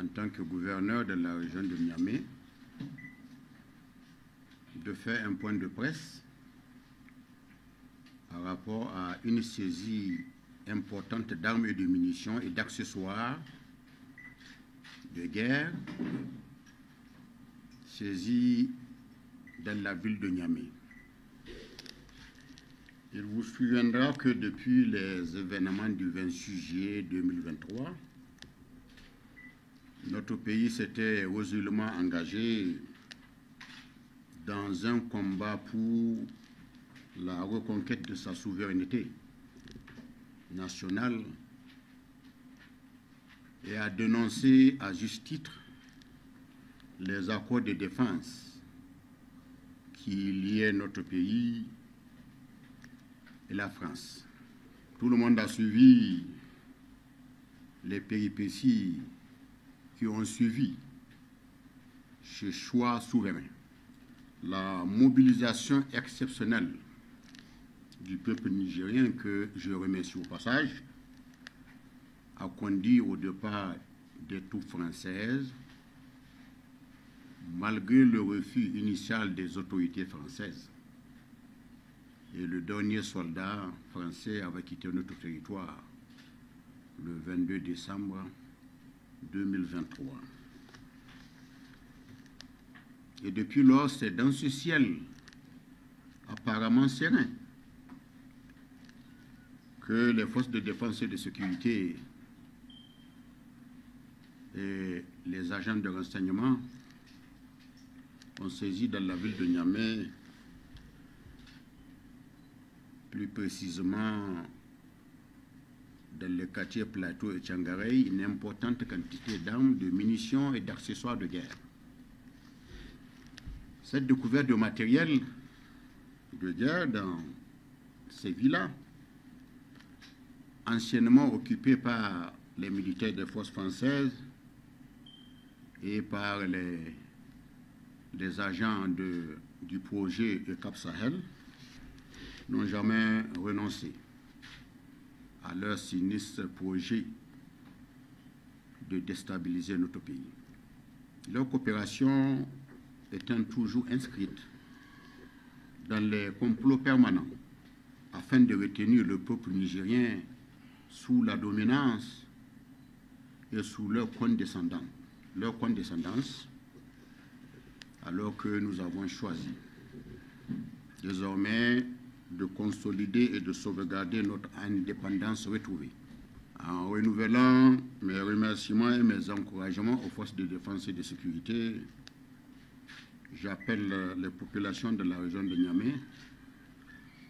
en tant que gouverneur de la région de Niamey, de faire un point de presse par rapport à une saisie importante d'armes et de munitions et d'accessoires de guerre saisis dans la ville de Niamey. Il vous souviendra que depuis les événements du 26 juillet 2023, notre pays s'était résolument engagé dans un combat pour la reconquête de sa souveraineté nationale et a dénoncé à juste titre les accords de défense qui liaient notre pays et la France. Tout le monde a suivi les péripéties qui ont suivi ce choix souverain. La mobilisation exceptionnelle du peuple nigérien, que je remercie au passage, a conduit au départ des troupes françaises, malgré le refus initial des autorités françaises. Et le dernier soldat français avait quitté notre territoire le 22 décembre 2023. Et depuis lors, c'est dans ce ciel apparemment serein que les forces de défense et de sécurité et les agents de renseignement ont saisi dans la ville de Niamey, plus précisément dans le quartier Plateau et Tchangarey, une importante quantité d'armes, de munitions et d'accessoires de guerre. Cette découverte de matériel de guerre dans ces villas, anciennement occupées par les militaires des forces françaises et par les agents du projet Cap Sahel, n'ont jamais renoncé à leur sinistre projet de déstabiliser notre pays. Leur coopération étant toujours inscrite dans les complots permanents afin de retenir le peuple nigérien sous la dominance et sous leur condescendance, alors que nous avons choisi désormais de consolider et de sauvegarder notre indépendance retrouvée. En renouvelant mes remerciements et mes encouragements aux forces de défense et de sécurité, j'appelle les populations de la région de Niamey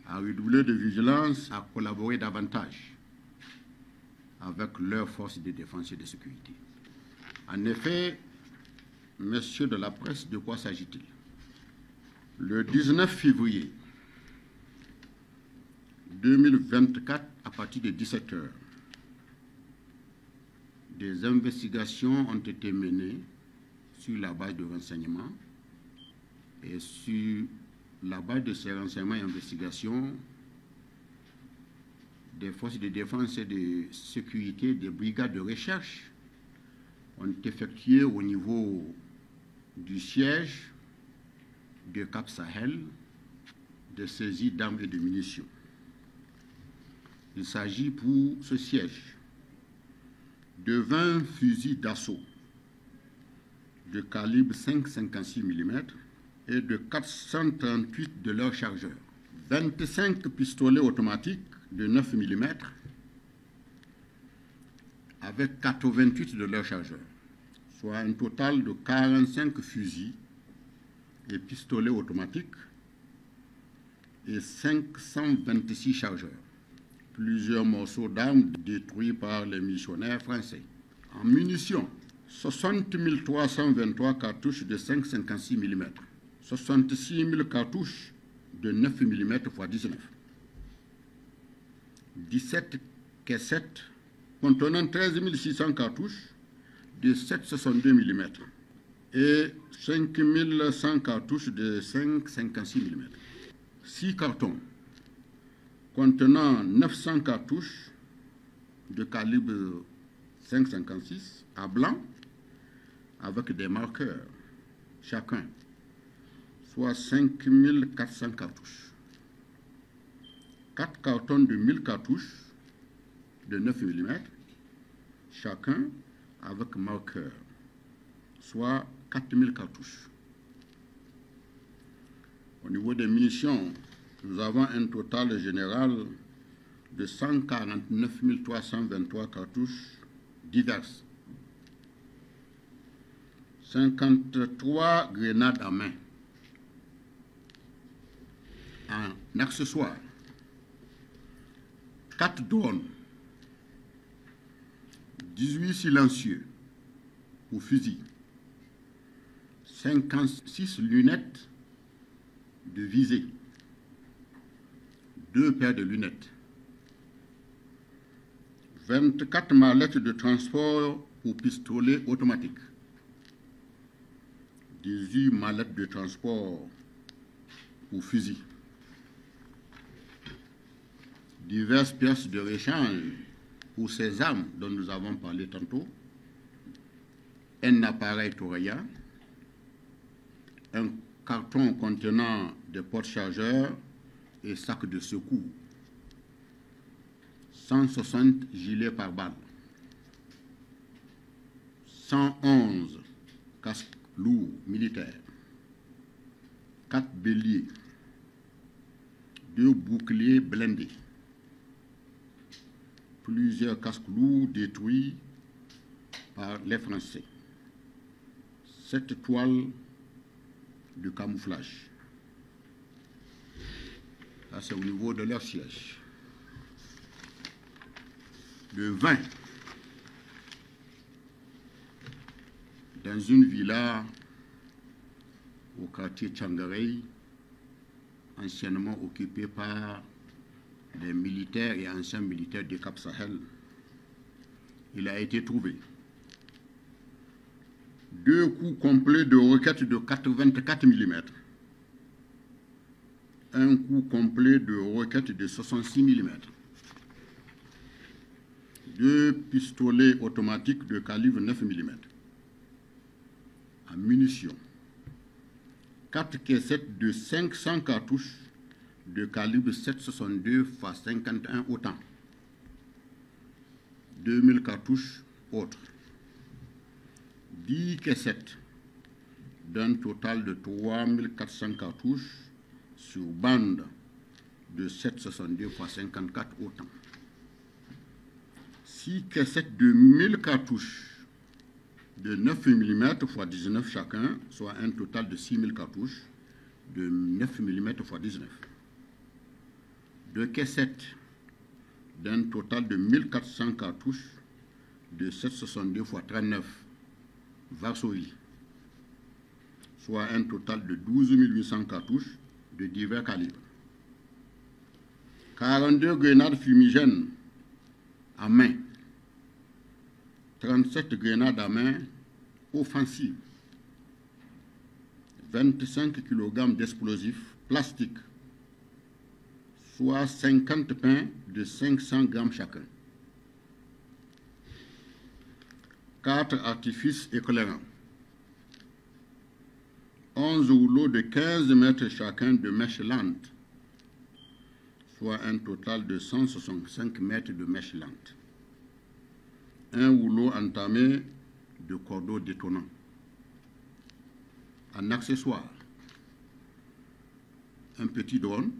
à redoubler de vigilance, à collaborer davantage avec leurs forces de défense et de sécurité. En effet, messieurs de la presse, de quoi s'agit-il? Le 19 février 2024, à partir de 17 h, des investigations ont été menées sur la base de renseignements et sur la base de ces renseignements et investigations, des forces de défense et de sécurité, des brigades de recherche ont effectué au niveau du siège de Cap Sahel des saisies d'armes et de munitions. Il s'agit pour ce siège de 20 fusils d'assaut de calibre 5,56 mm et de 438 de leurs chargeurs, 25 pistolets automatiques de 9 mm avec 88 de leurs chargeurs, soit un total de 45 fusils et pistolets automatiques et 526 chargeurs. Plusieurs morceaux d'armes détruits par les missionnaires français. En munitions, 60 323 cartouches de 5,56 mm, 66 000 cartouches de 9 mm x 19, 17 caissettes contenant 13 600 cartouches de 7,62 mm et 5 100 cartouches de 5,56 mm, 6 cartons contenant 900 cartouches de calibre 5,56 à blanc avec des marqueurs, chacun, soit 5400 cartouches. 4 cartons de 1000 cartouches de 9 mm, chacun avec marqueur, soit 4000 cartouches. Au niveau des munitions, nous avons un total général de 149 323 cartouches diverses, 53 grenades à main. En accessoires, 4 drones, 18 silencieux ou fusils, 56 lunettes de visée, 2 paires de lunettes, 24 mallettes de transport pour pistolets automatiques, 18 mallettes de transport pour fusils, diverses pièces de rechange pour ces armes dont nous avons parlé tantôt, un appareil Toraya, un carton contenant des porte-chargeurs et sacs de secours, 160 gilets pare-balles, 111 casques lourds militaires, 4 béliers, 2 boucliers blindés, plusieurs casques lourds détruits par les Français, 7 toiles de camouflage. Ça, c'est au niveau de leur siège. Le 20, dans une villa au quartier Tchangarey, anciennement occupée par des militaires et anciens militaires du Cap Sahel, il a été trouvé 2 coups complets de roquettes de 84 mm, un coup complet de roquettes de 66 mm, 2 pistolets automatiques de calibre 9 mm, en munitions, 4 caissettes de 500 cartouches de calibre 7,62 x 51 autant, 2000 cartouches autres, 10 caissettes d'un total de 3400 cartouches sur bande de 7,62 x 54 autant, 6 caissettes de 1000 cartouches de 9 mm x 19 chacun, soit un total de 6000 cartouches de 9 mm x 19. 2 caissettes d'un total de 1400 cartouches de 7,62 x 39 Varsovie, soit un total de 12 800 cartouches de divers calibres. 42 grenades fumigènes à main, 37 grenades à main offensives, 25 kg d'explosifs plastiques, soit 50 pains de 500 grammes chacun, 4 artifices éclairants, 11 rouleaux de 15 mètres chacun de mèches lentes, soit un total de 165 mètres de mèches lentes, un rouleau entamé de cordeaux détonnants. En accessoire, un petit drone,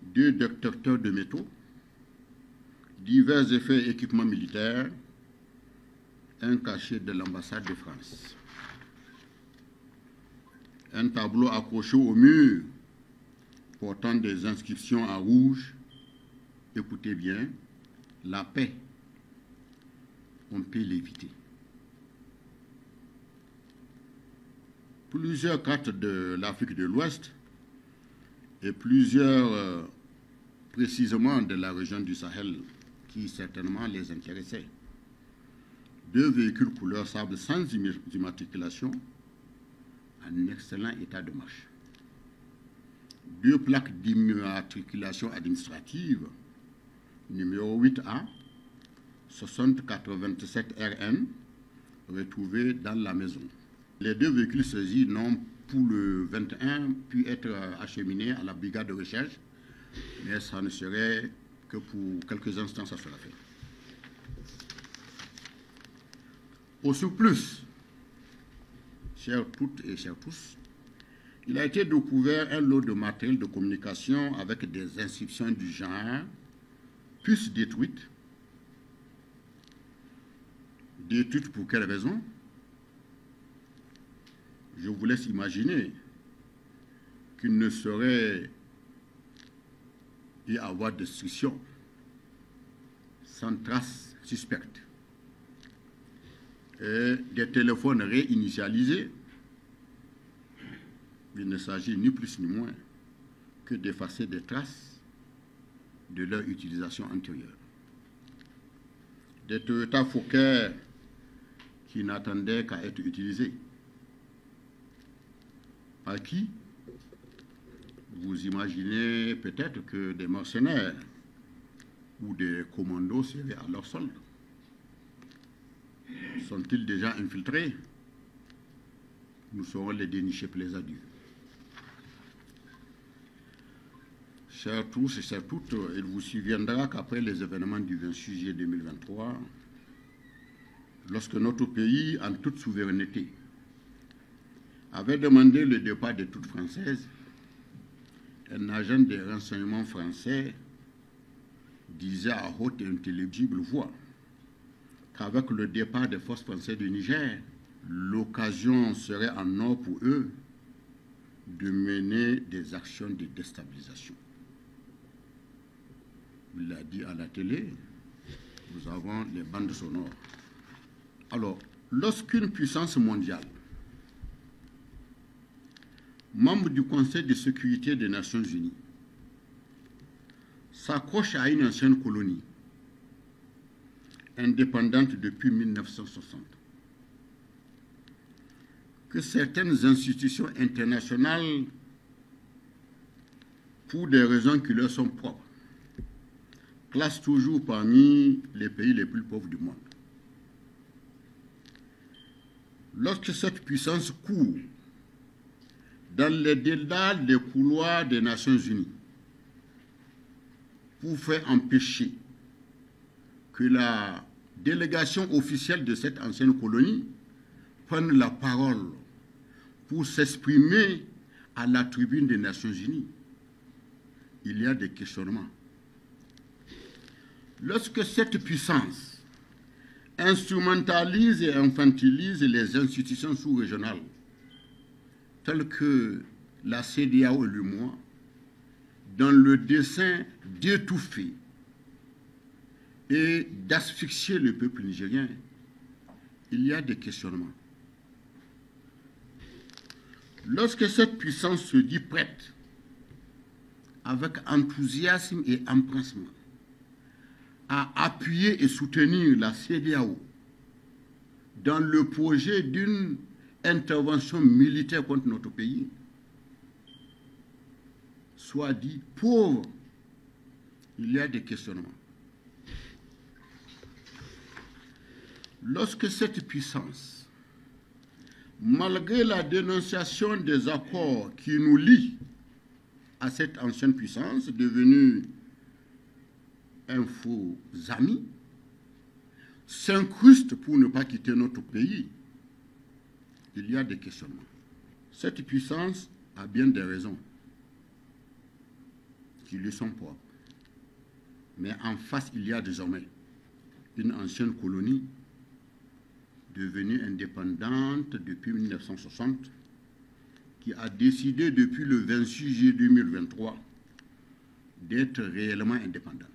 2 détecteurs de métaux, divers effets et équipements militaires, un cachet de l'ambassade de France, un tableau accroché au mur portant des inscriptions en rouge. Écoutez bien, la paix, on peut l'éviter. Plusieurs cartes de l'Afrique de l'Ouest et plusieurs précisément de la région du Sahel qui certainement les intéressaient. 2 véhicules couleur sable sans immatriculation en excellent état de marche. 2 plaques d'immatriculation administrative numéro 8A 6087 RN retrouvés dans la maison. Les 2 véhicules saisis n'ont pour le 21 pu être acheminés à la brigade de recherche, mais ça ne serait que pour quelques instants, ça sera fait. Au surplus, chers toutes et chers tous, il a été découvert un lot de matériel de communication avec des inscriptions du genre puces détruites. Détruites pour quelle raison? Je vous laisse imaginer qu'il ne saurait y avoir de destruction sans trace suspecte. Et des téléphones réinitialisés, il ne s'agit ni plus ni moins que d'effacer des traces de leur utilisation antérieure. Des Toyota Fokker qui n'attendaient qu'à être utilisés. Par qui? Vous imaginez peut-être que des mercenaires ou des commandos seraient à leur solde. Sont-ils déjà infiltrés? Nous saurons les dénicher, plaise à Dieu. Chers tous et chères toutes, il vous souviendra qu'après les événements du 26 juillet 2023, lorsque notre pays, en toute souveraineté, avait demandé le départ des troupes françaises, un agent des renseignements français disait à haute et intelligible voix qu'avec le départ des forces françaises du Niger, l'occasion serait en or pour eux de mener des actions de déstabilisation. Il l'a dit à la télé, nous avons les bandes sonores. Alors, lorsqu'une puissance mondiale, membre du Conseil de sécurité des Nations Unies, s'accroche à une ancienne colonie, indépendante depuis 1960, que certaines institutions internationales, pour des raisons qui leur sont propres, classent toujours parmi les pays les plus pauvres du monde. Lorsque cette puissance court dans les délais des couloirs des Nations Unies pour faire empêcher que la délégation officielle de cette ancienne colonie prenne la parole pour s'exprimer à la tribune des Nations Unies, il y a des questionnements. Lorsque cette puissance instrumentalise et infantilise les institutions sous-régionales, telles que la CEDEAO et l'UEMOA, dans le dessein d'étouffer et d'asphyxier le peuple nigérien, il y a des questionnements. Lorsque cette puissance se dit prête, avec enthousiasme et empressement, à appuyer et soutenir la CEDEAO dans le projet d'une intervention militaire contre notre pays, soit dit pauvre, il y a des questionnements. Lorsque cette puissance, malgré la dénonciation des accords qui nous lient à cette ancienne puissance, devenue un faux ami, s'incruste pour ne pas quitter notre pays, il y a des questionnements. Cette puissance a bien des raisons qui lui sont propres. Mais en face, il y a désormais une ancienne colonie devenue indépendante depuis 1960 qui a décidé depuis le 26 juillet 2023 d'être réellement indépendante.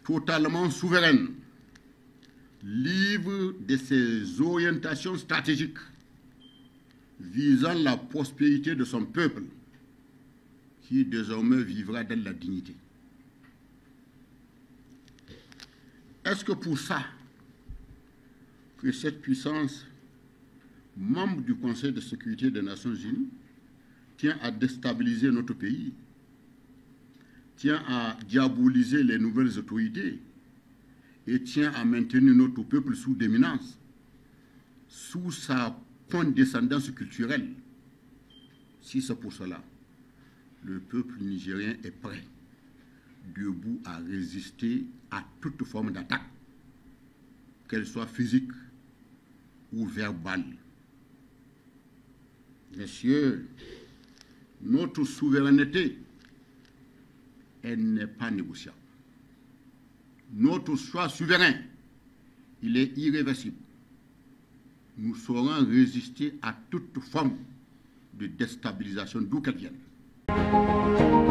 Totalement souveraine, libre de ses orientations stratégiques visant la prospérité de son peuple, qui désormais vivra dans la dignité. Est-ce que pour ça que cette puissance, membre du Conseil de sécurité des Nations Unies, tient à déstabiliser notre pays, tient à diaboliser les nouvelles autorités et tient à maintenir notre peuple sous dominance, sous sa condescendance culturelle. Si c'est pour cela, le peuple nigérien est prêt, debout à résister à toute forme d'attaque, qu'elle soit physique ou verbale. Messieurs, notre souveraineté, elle n'est pas négociable. Notre choix souverain, il est irréversible. Nous saurons résister à toute forme de déstabilisation, d'où qu'elle vienne.